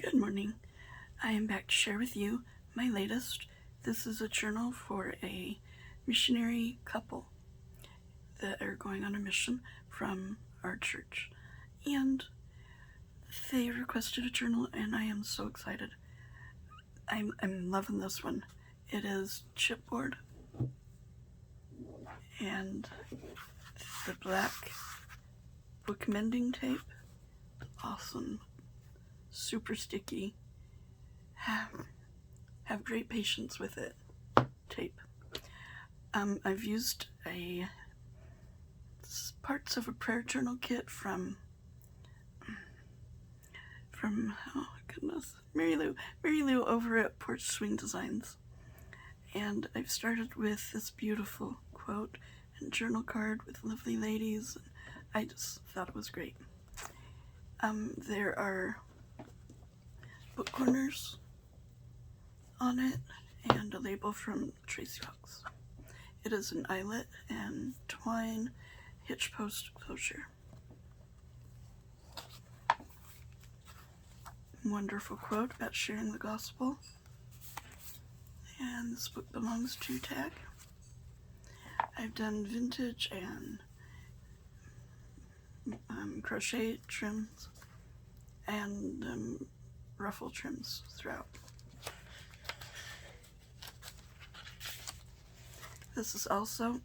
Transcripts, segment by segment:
Good morning. I am back to share with you my latest. This is a journal for a missionary couple that are going on a mission from our church. And they requested a journal, and I am so excited. I'm loving this one. It is chipboard and the black book mending tape. Awesome. Super sticky. Have great patience with it. Tape. I've used parts of a prayer journal kit from oh goodness, Mary Lou over at Porch Swing Designs. And I've started with this beautiful quote and journal card with lovely ladies. I just thought it was great. There are book corners on it and a label from Tracy Hawks. It is an eyelet and twine hitch post closure. Wonderful quote about sharing the gospel. And this book belongs to tag. I've done vintage and crochet trims and ruffle trims throughout. This is also,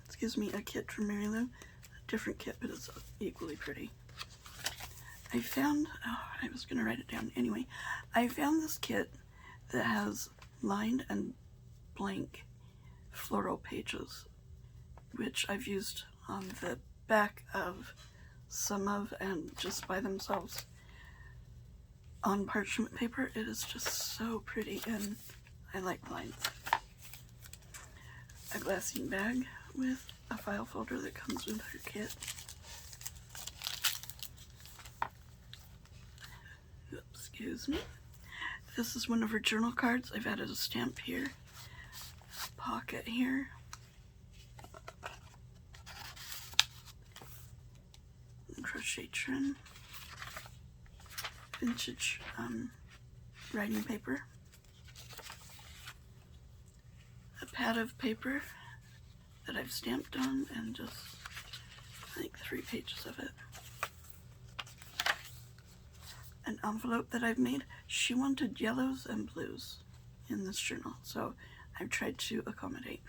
excuse me, a kit from Mary Lou. A different kit, but it's equally pretty. I found, I was going to write it down. Anyway, I found this kit that has lined and blank floral pages, which I've used on the back of some of and just by themselves on parchment paper. It is just so pretty, and I like lines. A glassine bag with a file folder that comes with her kit. Excuse me. This is one of her journal cards. I've added a stamp here, a pocket here, crochet trim, vintage writing paper, a pad of paper that I've stamped on, and just I think 3 pages of it. An envelope that I've made. She wanted yellows and blues in this journal, so I've tried to accommodate.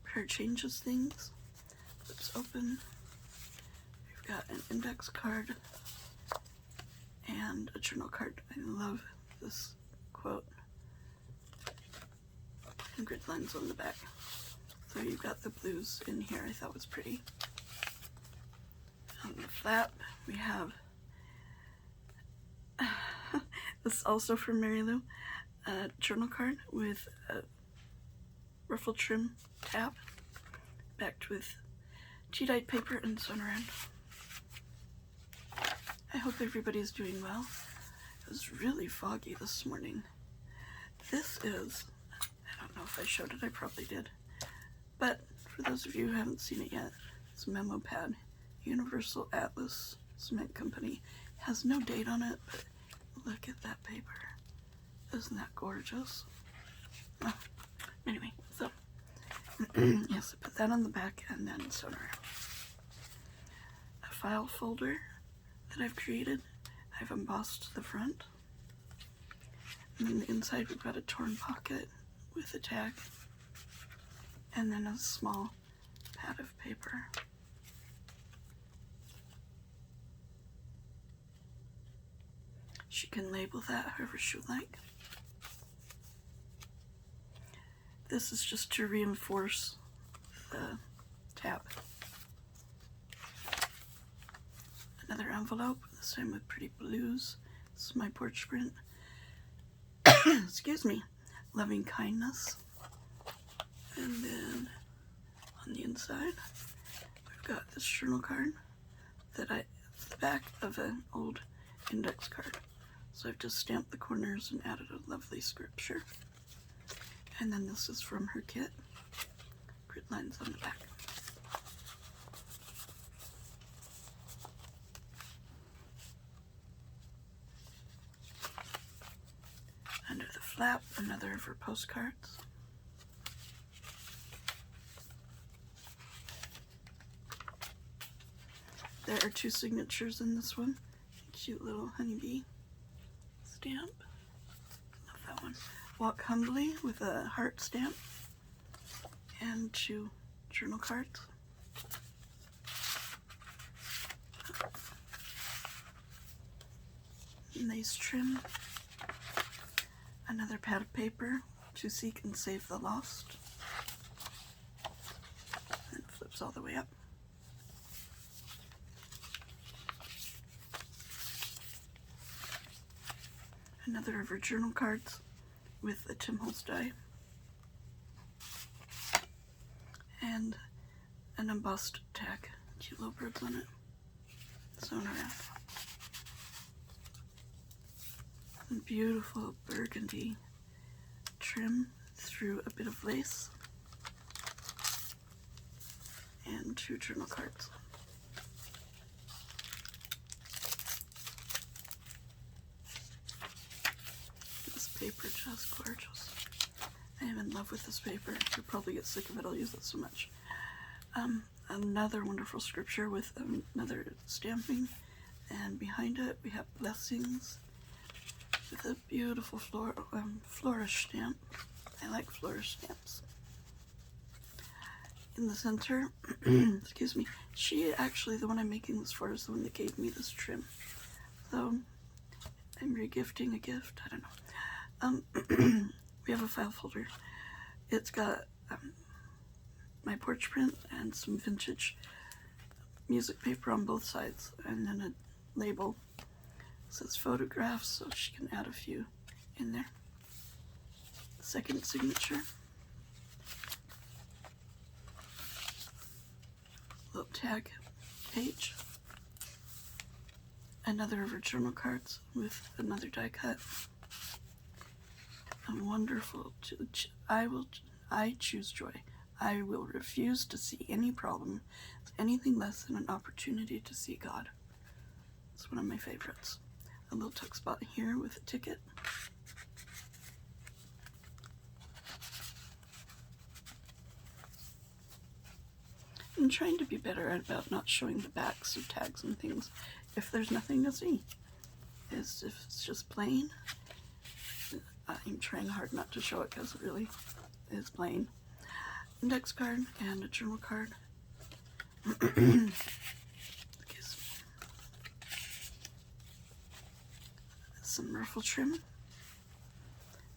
Prayer changes things. Flips open. We've got an index card and a journal card. I love this quote. And grid lines on the back. So you've got the blues in here. I thought was pretty. On the flap, we have this is also from Mary Lou, a journal card with a ruffle trim tab, backed with tea-dyed paper and sewn around. I hope everybody's doing well. It was really foggy this morning. This is, I don't know if I showed it, I probably did, but for those of you who haven't seen it yet, it's a memo pad, Universal Atlas Cement Company. It has no date on it, but look at that paper. Isn't that gorgeous? Oh, anyway, so yes, I put that on the back and then sewn around. A file folder that I've created. I've embossed the front. And then the inside we've got a torn pocket with a tag. And then a small pad of paper. She can label that however she would like. This is just to reinforce the tab. Another envelope, this time with pretty blues. This is my porch print. Excuse me. Loving kindness. And then on the inside, we've got this journal card that it's the back of an old index card. So I've just stamped the corners and added a lovely scripture. And then this is from her kit. Grid lines on the back. flap, another of her postcards. There are 2 signatures in this one. Cute little honeybee stamp. Love that one. Walk humbly with a heart stamp. And 2 journal cards. Nice trim. Another pad of paper, to seek and save the lost. And it flips all the way up. Another of her journal cards with a Tim Holtz die. And an embossed tag. Cute little birds on it. Sewn around. And beautiful burgundy trim through a bit of lace. And 2 journal cards. This paper just gorgeous. I am in love with this paper. You'll probably get sick of it. I'll use it so much. Another wonderful scripture with another stamping, and behind it we have blessings with a beautiful flourish stamp. I like flourish stamps. In the center, excuse me, she actually, the one I'm making this for, is the one that gave me this trim. So I'm regifting a gift. I don't know. We have a file folder. It's got my porch print and some vintage music paper on both sides, and then a label that says photographs, so she can add a few in there. Second signature. Little tag page. Another of her journal cards with another die cut. A wonderful, I choose joy. I will refuse to see any problem as anything less than an opportunity to see God. It's one of my favorites. A little tuck spot here with a ticket. I'm trying to be better about not showing the backs of tags and things if there's nothing to see. If it's just plain, I'm trying hard not to show it because it really is plain. Index card and a journal card. Some ruffle trim.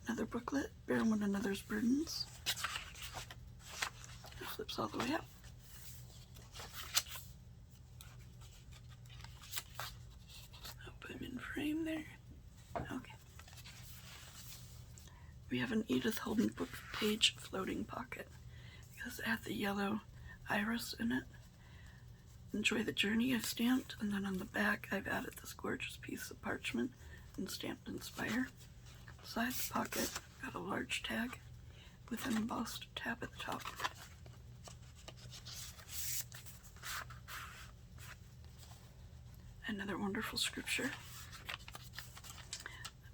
Another booklet, bearing one another's burdens. It flips all the way up. Hope I'm in frame there. Okay. We have an Edith Holden book page floating pocket. Because it had the yellow iris in it. Enjoy the journey, I've stamped, and then on the back I've added this gorgeous piece of parchment and stamped Inspire. Beside the pocket, got a large tag with an embossed tab at the top. Another wonderful scripture.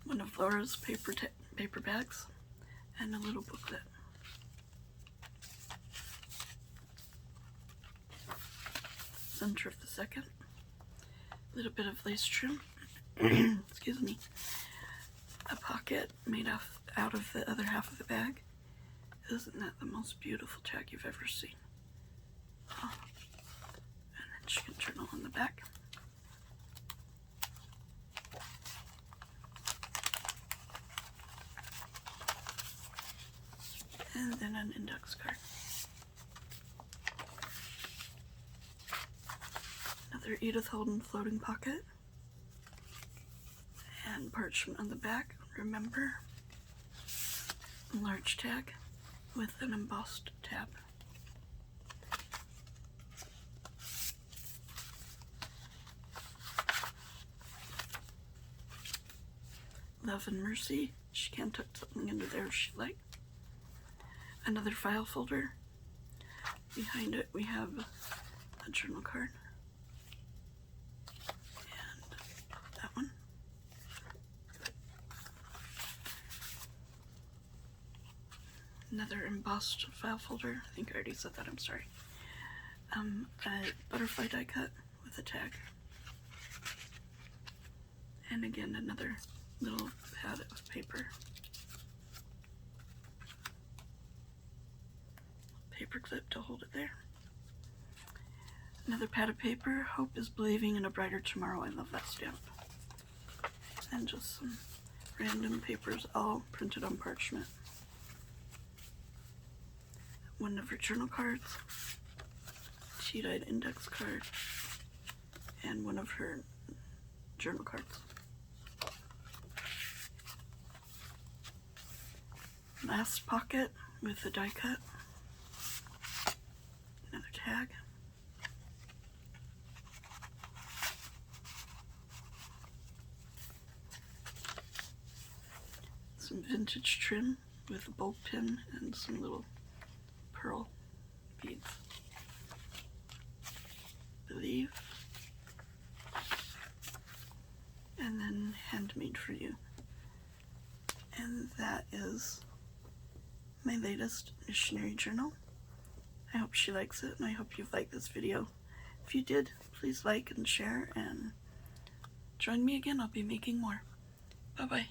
One of Laura's paper bags, and a little booklet. Center of the second. A little bit of lace trim. Excuse me. A pocket made out of the other half of the bag. Isn't that the most beautiful tag you've ever seen? Oh. And then she can journal on the back. And then an index card. Another Edith Holden floating pocket. And parchment on the back, remember. A large tag with an embossed tab. Love and Mercy. She can tuck something into there if she'd like. Another file folder. Behind it we have a journal card. And that one. Another embossed file folder. I think I already said that, I'm sorry. A butterfly die cut with a tag. And again, another little pad of paper. Paper clip to hold it there. Another pad of paper. Hope is believing in a brighter tomorrow. I love that stamp. And just some random papers all printed on parchment. One of her journal cards, cheat-eyed index card, and one of her journal cards. Last pocket with a die cut. Another tag. Some vintage trim with a bolt pin and some little pearl beads. Believe. And then handmade for you. And that is my latest missionary journal. I hope she likes it, and I hope you've liked this video. If you did, please like and share, and join me again. I'll be making more. Bye-bye.